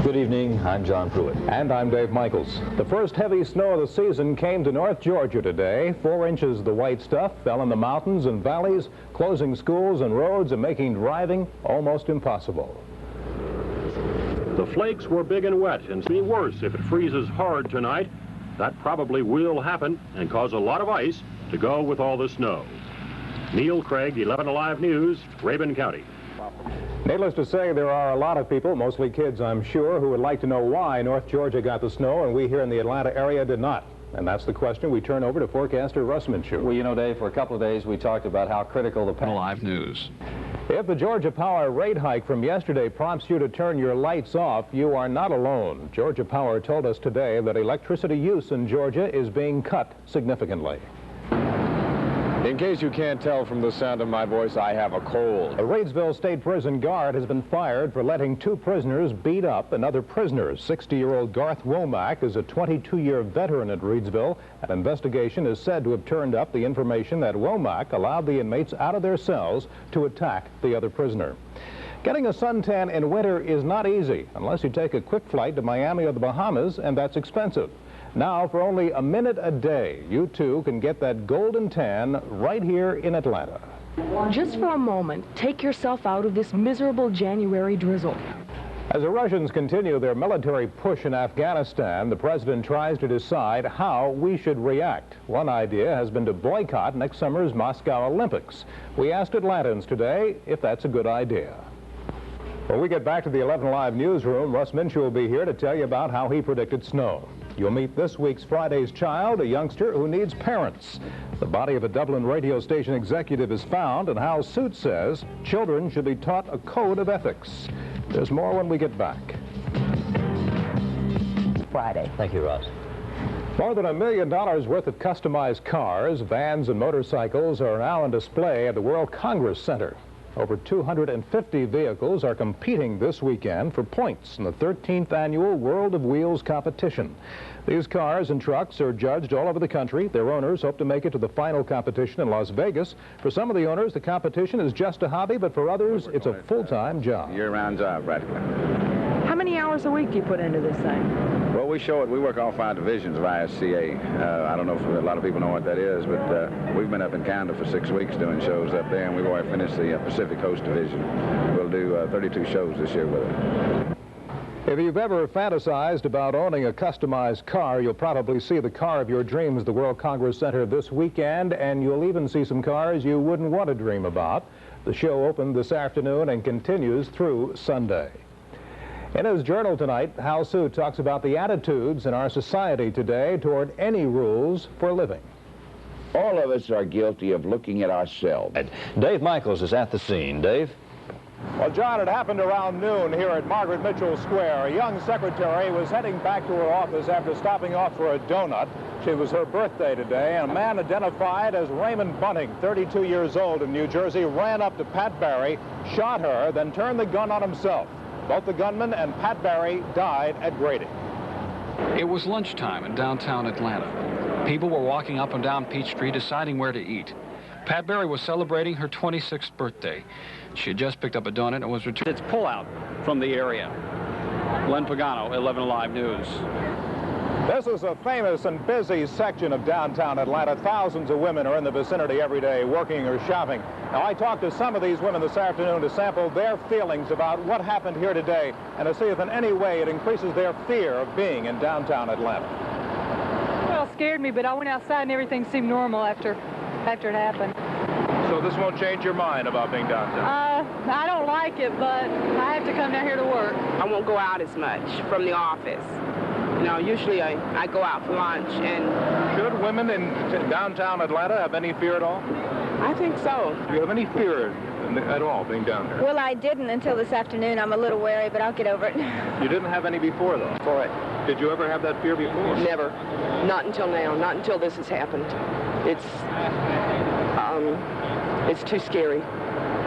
Good evening, I'm John Pruitt. And I'm Dave Michaels. The first heavy snow of the season came to North Georgia today. 4 inches of the white stuff fell in the mountains and valleys, closing schools and roads and making driving almost impossible. The flakes were big and wet, and be worse if it freezes hard tonight. That probably will happen and cause a lot of ice to go with all the snow. Neil Craig, 11 Alive News, Rabun County. Needless to say, there are a lot of people, mostly kids I'm sure, who would like to know why North Georgia got the snow and we here in the Atlanta area did not. And that's the question we turn over to forecaster Russ Minshew. Well, you know, Dave, for a couple of days we talked about how critical the Alive News. If the Georgia Power rate hike from yesterday prompts you to turn your lights off, you are not alone. Georgia Power told us today that electricity use in Georgia is being cut significantly. In case you can't tell from the sound of my voice, I have a cold. A Reidsville State Prison guard has been fired for letting 2 prisoners beat up another prisoner. 60-year-old Garth Womack is a 22-year veteran at Reidsville. An investigation is said to have turned up the information that Womack allowed the inmates out of their cells to attack the other prisoner. Getting a suntan in winter is not easy unless you take a quick flight to Miami or the Bahamas, and that's expensive. Now, for only a minute a day, you too can get that golden tan right here in Atlanta. Just for a moment, take yourself out of this miserable January drizzle. As the Russians continue their military push in Afghanistan, the president tries to decide how we should react. One idea has been to boycott next summer's Moscow Olympics. We asked Atlantans today if that's a good idea. When we get back to the 11 Alive newsroom, Russ Minshew will be here to tell you about how he predicted snow. You'll meet this week's Friday's Child, a youngster who needs parents. The body of a Dublin radio station executive is found, and Hal Suit says children should be taught a code of ethics. There's more when we get back. Friday. Thank you, Ross. More than $1 million worth of customized cars, vans, and motorcycles are now on display at the World Congress Center. Over 250 vehicles are competing this weekend for points in the 13th annual World of Wheels competition. These cars and trucks are judged all over the country. Their owners hope to make it to the final competition in Las Vegas. For some of the owners, the competition is just a hobby, but for others, it's a full-time job. Year-round job, practically. How many hours a week do you put into this thing? Well, we work all 5 divisions of ISCA. I don't know if a lot of people know what that is, but we've been up in Canada for 6 weeks doing shows up there, and we've already finished the Pacific Coast Division. We'll do 32 shows this year with it. If you've ever fantasized about owning a customized car, you'll probably see the car of your dreams at the World Congress Center this weekend, and you'll even see some cars you wouldn't want to dream about. The show opened this afternoon and continues through Sunday. In his journal tonight, Hal Suit talks about the attitudes in our society today toward any rules for living. All of us are guilty of looking at ourselves. Dave Michaels is at the scene. Dave? Well, John, it happened around noon here at Margaret Mitchell Square. A young secretary was heading back to her office after stopping off for a donut. It was her birthday today, and a man identified as Raymond Bunting, 32 years old in New Jersey, ran up to Pat Barry, shot her, then turned the gun on himself. Both the gunman and Pat Barry died at Grady. It was lunchtime in downtown Atlanta. People were walking up and down Peachtree deciding where to eat. Pat Barry was celebrating her 26th birthday. She had just picked up a donut and was returning. It's pullout from the area. Len Pagano, 11 Alive News. This is a famous and busy section of downtown Atlanta. Thousands of women are in the vicinity every day working or shopping. Now, I talked to some of these women this afternoon to sample their feelings about what happened here today and to see if in any way it increases their fear of being in downtown Atlanta. Well, it scared me, but I went outside and everything seemed normal after it happened. So this won't change your mind about being downtown? I don't like it, but I have to come down here to work. I won't go out as much from the office. You know, usually I go out for lunch. And should women in downtown Atlanta have any fear at all? I think so. Do you have any fear at all being down here? Well, I didn't until this afternoon. I'm a little wary, but I'll get over it. You didn't have any before, though? Correct. Did you ever have that fear before? Never. Not until now. Not until this has happened. It's too scary.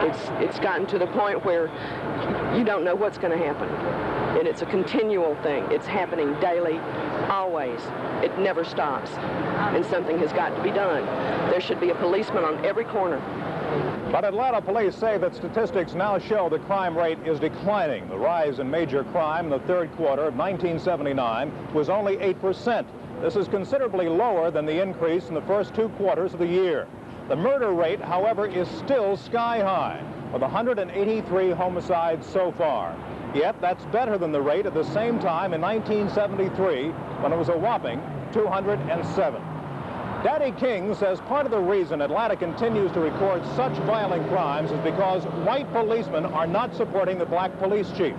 It's gotten to the point where you don't know what's going to happen. And it's a continual thing. It's happening daily, always. It never stops. And something has got to be done. There should be a policeman on every corner. But Atlanta police say that statistics now show the crime rate is declining. The rise in major crime in the third quarter of 1979 was only 8%. This is considerably lower than the increase in the first 2 quarters of the year. The murder rate, however, is still sky high, with 183 homicides so far. Yet that's better than the rate at the same time in 1973, when it was a whopping 207. Daddy King says part of the reason Atlanta continues to record such violent crimes is because white policemen are not supporting the black police chief.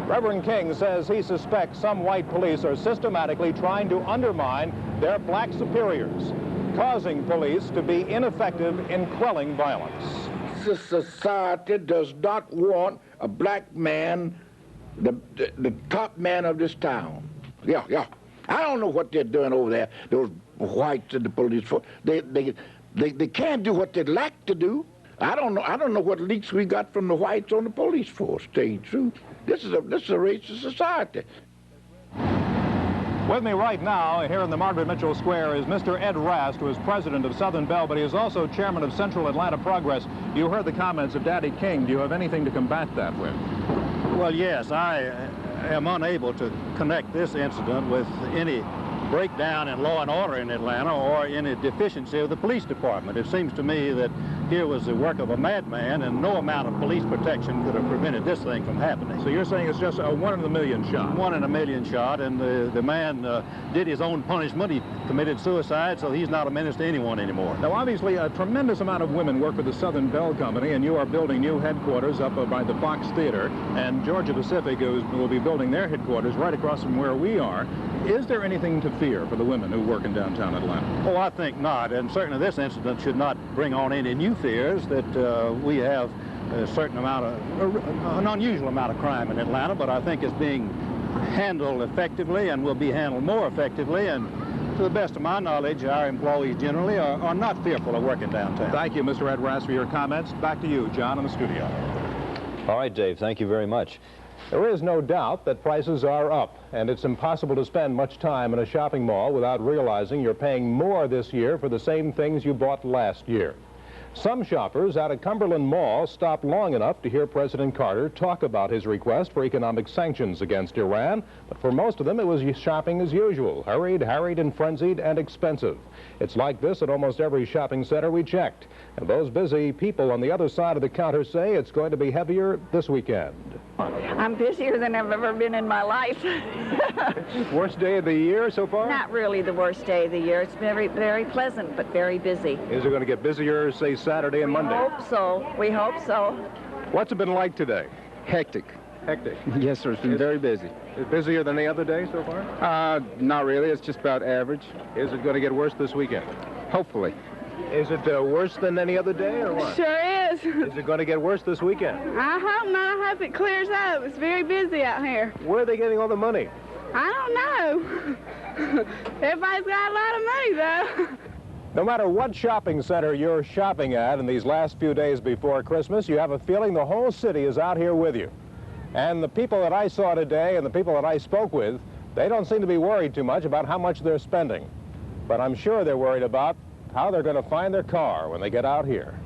Reverend King says he suspects some white police are systematically trying to undermine their black superiors, causing police to be ineffective in quelling violence. This society does not want a black man, the top man of this town. Yeah. I don't know what they're doing over there, those whites in the police force. They can't do what they'd like to do. I don't know what leaks we got from the whites on the police force, to tell you the truth. This is a racist society. With me right now, here in the Margaret Mitchell Square, is Mr. Ed Rast, who is president of Southern Bell, but he is also chairman of Central Atlanta Progress. You heard the comments of Daddy King. Do you have anything to combat that with? Well, yes, I am unable to connect this incident with any breakdown in law and order in Atlanta or any deficiency of the police department. It seems to me that here was the work of a madman, and no amount of police protection could have prevented this thing from happening. So you're saying it's just a 1 in a million shot? 1 in a million shot, and the man did his own punishment. He committed suicide, so he's not a menace to anyone anymore. Now, obviously, a tremendous amount of women work for the Southern Bell Company, and you are building new headquarters up by the Fox Theater, and Georgia Pacific will be building their headquarters right across from where we are. Is there anything to fear for the women who work in downtown Atlanta? Oh, I think not, and certainly this incident should not bring on any new fears that we have a certain amount of, an unusual amount of crime in Atlanta, but I think it's being handled effectively and will be handled more effectively, and to the best of my knowledge, our employees generally are not fearful of working downtown. Thank you, Mr. Ed Rast, for your comments. Back to you, John, in the studio. All right, Dave, thank you very much. There is no doubt that prices are up, and it's impossible to spend much time in a shopping mall without realizing you're paying more this year for the same things you bought last year. Some shoppers at a Cumberland Mall stopped long enough to hear President Carter talk about his request for economic sanctions against Iran, but for most of them it was shopping as usual, hurried, harried, and frenzied, and expensive. It's like this at almost every shopping center we checked, and those busy people on the other side of the counter say it's going to be heavier this weekend. I'm busier than I've ever been in my life. Worst day of the year so far? Not really the worst day of the year. It's very, very pleasant, but very busy. Is it going to get busier, say, Saturday and Monday? We hope so. We hope so. What's it been like today? Hectic. Hectic? Yes, sir. It's been very busy. Is it busier than the other day so far? Not really. It's just about average. Is it going to get worse this weekend? Hopefully. Is it worse than any other day, or what? Sure is. Is it going to get worse this weekend? I hope not. I hope it clears up. It's very busy out here. Where are they getting all the money? I don't know. Everybody's got a lot of money, though. No matter what shopping center you're shopping at in these last few days before Christmas, you have a feeling the whole city is out here with you. And the people that I saw today and the people that I spoke with, they don't seem to be worried too much about how much they're spending. But I'm sure they're worried about how they're going to find their car when they get out here.